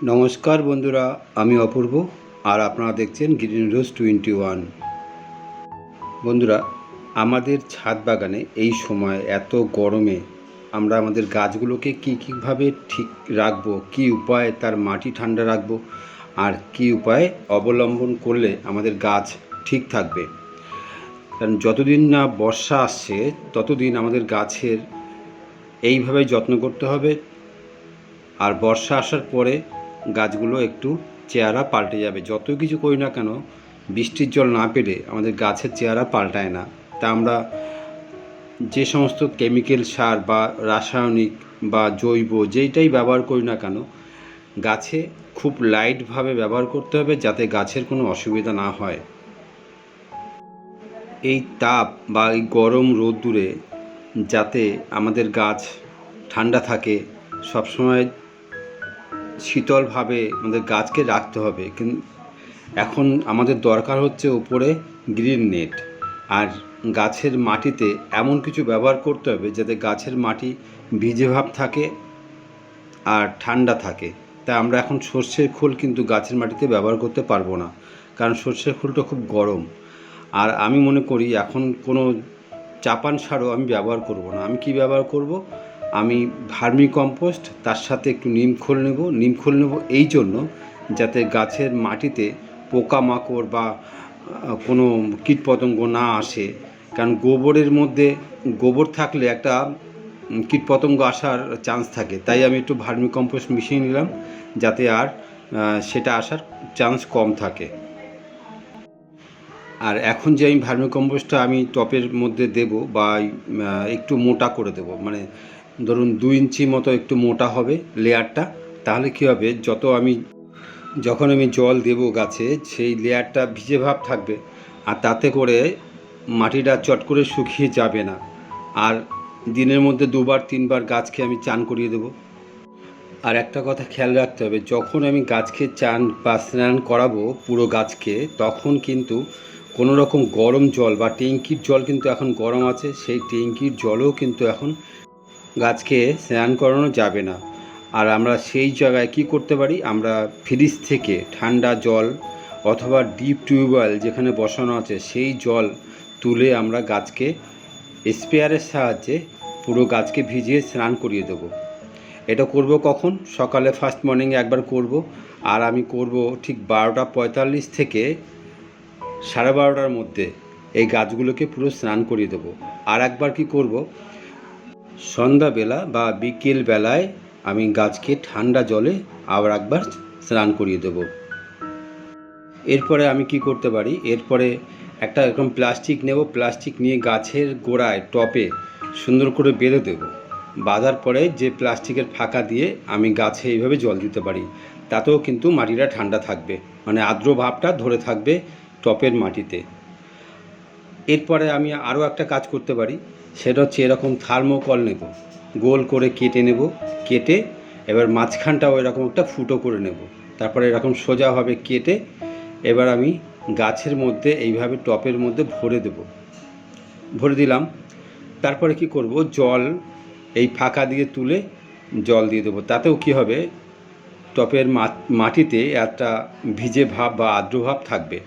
নমস্কার বন্ধুরা, আমি অপূর্ব আর আপনারা দেখছেন গ্রিন রোজ 21। বন্ধুরা, আমাদের ছাদ বাগানে এই সময় এত গরমে আমরা আমাদের গাছগুলোকে কীভাবে ঠিক রাখবো, কী উপায়ে তার মাটি ঠান্ডা রাখবো আর কী উপায়ে অবলম্বন করলে আমাদের গাছ ঠিক থাকবে। কারণ যতদিন না বর্ষা আসছে ততদিন আমাদের গাছের এইভাবে যত্ন করতে হবে। আর বর্ষা আসার পরে গাছগুলো একটু চেহারা পাল্টে যাবে। যত কিছু করি না কেন, বৃষ্টির জল না পেলে আমাদের গাছের চেহারা পাল্টায় না। তা আমরা যে সমস্ত কেমিক্যাল সার বা রাসায়নিক বা জৈব যেইটাই ব্যবহার করি না কেন, গাছে খুব লাইটভাবে ব্যবহার করতে হবে যাতে গাছের কোনো অসুবিধা না হয়। এই তাপ বা এই গরম রোদ্দুরে যাতে আমাদের গাছ ঠান্ডা থাকে, সবসময় শীতলভাবে আমাদের গাছকে রাখতে হবে। কিন্তু এখন আমাদের দরকার হচ্ছে উপরে গ্রিন নেট, আর গাছের মাটিতে এমন কিছু ব্যবহার করতে হবে যাতে গাছের মাটি ভিজে ভাব থাকে আর ঠান্ডা থাকে। তাই আমরা এখন সর্ষের খোল কিন্তু গাছের মাটিতে ব্যবহার করতে পারবো না, কারণ সর্ষের খোলটা খুব গরম। আর আমি মনে করি এখন কোনো চাপান সারও আমি ব্যবহার করব না। আমি কি ব্যবহার করব? আমি ভার্মি কম্পোস্ট, তার সাথে একটু নিম খোল নেব এই জন্য যাতে গাছের মাটিতে পোকামাকড় বা কোনো কীটপতঙ্গ না আসে। কারণ গোবরের মধ্যে গোবর থাকলে একটা কীটপতঙ্গ আসার চান্স থাকে। তাই আমি একটু ভার্মি কম্পোস্ট মিশিয়ে নিলাম যাতে আর সেটা আসার চান্স কম থাকে। আর এখন যে আমি ভার্মি কম্পোস্টটা আমি টপের মধ্যে দেব বা একটু মোটা করে দেব, মানে ধরুন 2 ইঞ্চি মতো একটু মোটা হবে লেয়ারটা। তাহলে কী হবে, যখন আমি জল দেব গাছে, সেই লেয়ারটা ভিজে ভাব থাকবে আর তাতে করে মাটিটা চট করে শুকিয়ে যাবে না। আর দিনের মধ্যে 2-3 বার গাছকে আমি চান করিয়ে দেবো। আর একটা কথা খেয়াল রাখতে হবে, যখন আমি গাছকে চান বা স্নান করাবো পুরো গাছকে, তখন কিন্তু কোনো রকম গরম জল বা ট্যাঙ্কির জল কিন্তু এখন গরম আছে, সেই ট্যাঙ্কির জলও কিন্তু এখন গাছকে স্নান করানো যাবে না। আর আমরা সেই জায়গায় কি করতে পারি, আমরা ফ্রিজ থেকে ঠান্ডা জল অথবা ডিপ টিউবওয়েল যেখানে বসানো আছে সেই জল তুলে আমরা গাছকে স্প্রেয়ারের সাহায্যে পুরো গাছকে ভিজিয়ে স্নান করিয়ে দেবো। এটা করব কখন? সকালে ফার্স্ট মর্নিংয়ে একবার করব, আর আমি করব ঠিক 12:45 থেকে 12:30টার মধ্যে এই গাছগুলোকে পুরো স্নান করিয়ে দেবো। আর একবার কি করব, সন্ধ্যাবেলা বা বিকেল বেলায় আমি গাছকে ঠান্ডা জলে আবার একবার স্নান করিয়ে দেবো। এরপরে আমি কি করতে পারি, এরপরে একটা এরকম প্লাস্টিক নেব, প্লাস্টিক নিয়ে গাছের গোড়ায় টপে সুন্দর করে বেঁধে দেবো। বাঁধার পরে যে প্লাস্টিকের ফাঁকা দিয়ে আমি গাছে এইভাবে জল দিতে পারি, তাতেও কিন্তু মাটিটা ঠান্ডা থাকবে, মানে আর্দ্র ভাবটা ধরে থাকবে টপের মাটিতে। এরপরে আমি আরও একটা কাজ করতে পারি, সেটা হচ্ছে এরকম থার্মোকল নেব, গোল করে কেটে এবার মাঝখানটাও এরকম একটা ফুটো করে নেব। তারপরে এরকম সোজাভাবে কেটে এবার আমি গাছের মধ্যে এইভাবে টপের মধ্যে ভরে দিলাম। তারপরে কি করব, জল এই ফাঁকা দিয়ে তুলে জল দিয়ে দেবো। তাতেও কি হবে, টপের মাটিতে একটা ভিজে ভাব বা আর্দ্র ভাব থাকবে।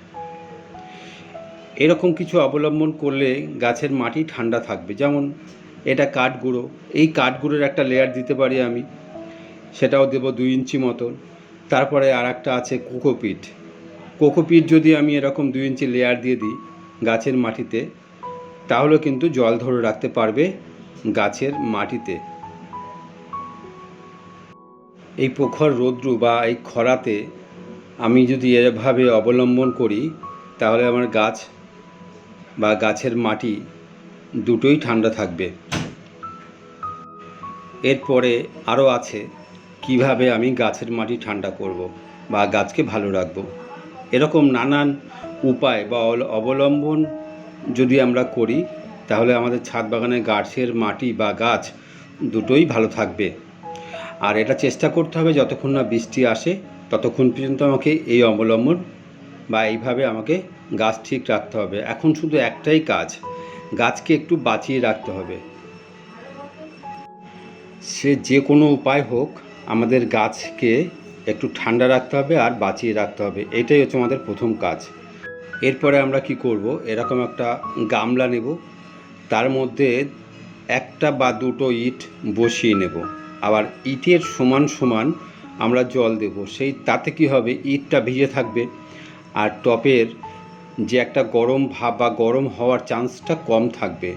এরকম কিছু অবলম্বন করলে গাছের মাটি ঠান্ডা থাকবে। যেমন এটা কাঠগুঁড়ো, এই কাঠগুঁড়োর একটা লেয়ার দিতে পারি আমি, সেটাও দেবো 2 ইঞ্চি মতন। তারপরে আর একটা আছে কোকোপিট যদি আমি এরকম 2 ইঞ্চি লেয়ার দিয়ে দিই গাছের মাটিতে, তাহলে কিন্তু জল ধরে রাখতে পারবে গাছের মাটিতে। এই প্রখর রৌদ্র বা এই খরাতে আমি যদি এভাবে অবলম্বন করি, তাহলে আমার গাছ বা গাছের মাটি দুটোই ঠান্ডা থাকবে। এরপরে আরও আছে কিভাবে আমি গাছের মাটি ঠান্ডা করব বা গাছকে ভালো রাখব। এরকম নানান উপায় বা অবলম্বন যদি আমরা করি, তাহলে আমাদের ছাদ বাগানের গাছের মাটি বা গাছ দুটোই ভালো থাকবে। আর এটা চেষ্টা করতে হবে যতক্ষণ না বৃষ্টি আসে ততক্ষণ পর্যন্ত আমাকে এই অবলম্বন বা এইভাবে আমাকে গাছ ঠিক রাখতে হবে। এখন শুধু একটাই কাজ, গাছকে একটু বাঁচিয়ে রাখতে হবে। সে যে কোনো উপায় হোক, আমাদের গাছকে একটু ঠান্ডা রাখতে হবে আর বাঁচিয়ে রাখতে হবে। এটাই হচ্ছে আমাদের প্রথম কাজ। এরপরে আমরা কি করব, এরকম একটা গামলা নেব, তার মধ্যে একটা বা দুটো ইট বসিয়ে নেব, আবার ইটের সমান সমান আমরা জল দেব। সেই তাতে কি হবে, ইটটা ভিজে থাকবে আর টপের যে একটা গরম ভাব বা গরম হওয়ার চান্সটা কম থাকবে।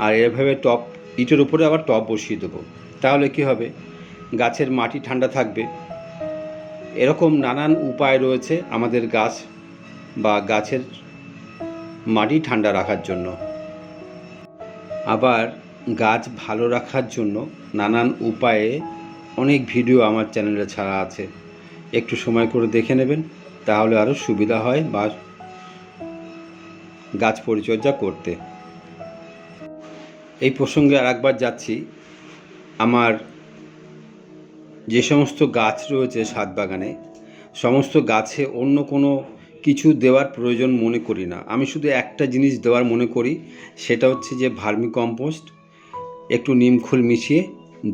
আর এভাবে টপ ইটের উপরে আবার টপ বসিয়ে দেবো, তাহলে কি হবে, গাছের মাটি ঠান্ডা থাকবে। এরকম নানান উপায় রয়েছে আমাদের গাছ বা গাছের মাটি ঠান্ডা রাখার জন্য। আবার গাছ ভালো রাখার জন্য নানান উপায়ে অনেক ভিডিও আমার চ্যানেলে ছাড়া আছে, একটু সময় করে দেখে নেবেন, তাহলে আরও সুবিধা হয় বা গাছ পরিচর্যা করতে। এই প্রসঙ্গে আর একবার যাচ্ছি, আমার যে সমস্ত গাছ রয়েছে ছাদ বাগানে, সমস্ত গাছে অন্য কোনো কিছু দেওয়ার প্রয়োজন মনে করি না। আমি শুধু একটা জিনিস দেওয়ার মনে করি, সেটা হচ্ছে যে ভার্মি কম্পোস্ট, একটু নিমখোল মিশিয়ে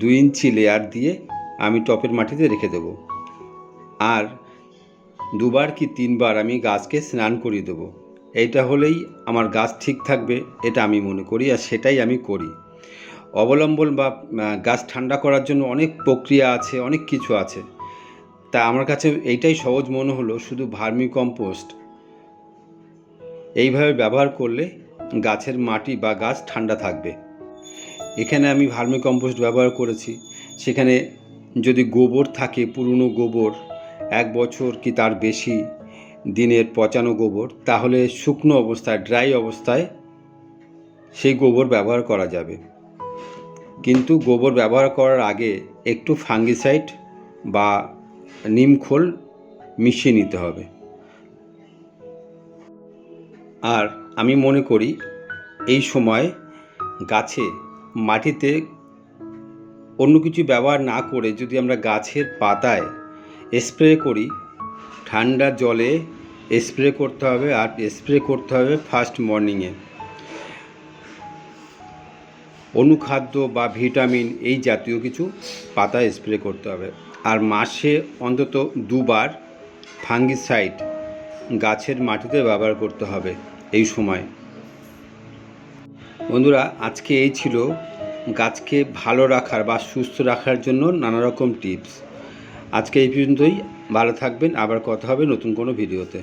2 ইঞ্চি লেয়ার দিয়ে আমি টপের মাটিতে রেখে দেব। আর 2বার কি 3বার আমি গাছকে স্নান করিয়ে দেবো। এইটা হলেই আমার গাছ ঠিক থাকবে, এটা আমি মনে করি, আর সেটাই আমি করি। অবলম্বন বা গাছ ঠান্ডা করার জন্য অনেক প্রক্রিয়া আছে, অনেক কিছু আছে, তা আমার কাছে এইটাই সহজ মনে হলো, শুধু ভার্মি কম্পোস্ট এইভাবে ব্যবহার করলে গাছের মাটি বা গাছ ঠান্ডা থাকবে। এখানে আমি ভার্মি কম্পোস্ট ব্যবহার করেছি, সেখানে যদি গোবর থাকে, পুরনো গোবর 1 বছর কি তার বেশি দিনের পচানো গোবর, তাহলে শুকনো অবস্থায়, ড্রাই অবস্থায় সেই গোবর ব্যবহার করা যাবে। কিন্তু গোবর ব্যবহার করার আগে একটু ফাঙ্গিসাইড বা নিমখোল মিশিয়ে নিতে হবে। আর আমি মনে করি এই সময় গাছে মাটিতে অন্য কিছু ব্যবহার না করে যদি আমরা গাছের পাতায় স্প্রে করি, ঠান্ডা জলে স্প্রে করতে হবে, আর স্প্রে করতে হবে ফার্স্ট মর্নিংয়ে। অনুখাদ্য বা ভিটামিন এই জাতীয় কিছু পাতায় স্প্রে করতে হবে। আর মাসে অন্তত 2বার ফাঙ্গিসাইড গাছের মাটিতে ব্যবহার করতে হবে এই সময়। বন্ধুরা, আজকে এই ছিল গাছকে ভালো রাখার বা সুস্থ রাখার জন্য নানা রকম টিপস। আজকে এই পর্যন্তই, ভালো থাকবেন, আবার কথা হবে নতুন কোনো ভিডিওতে।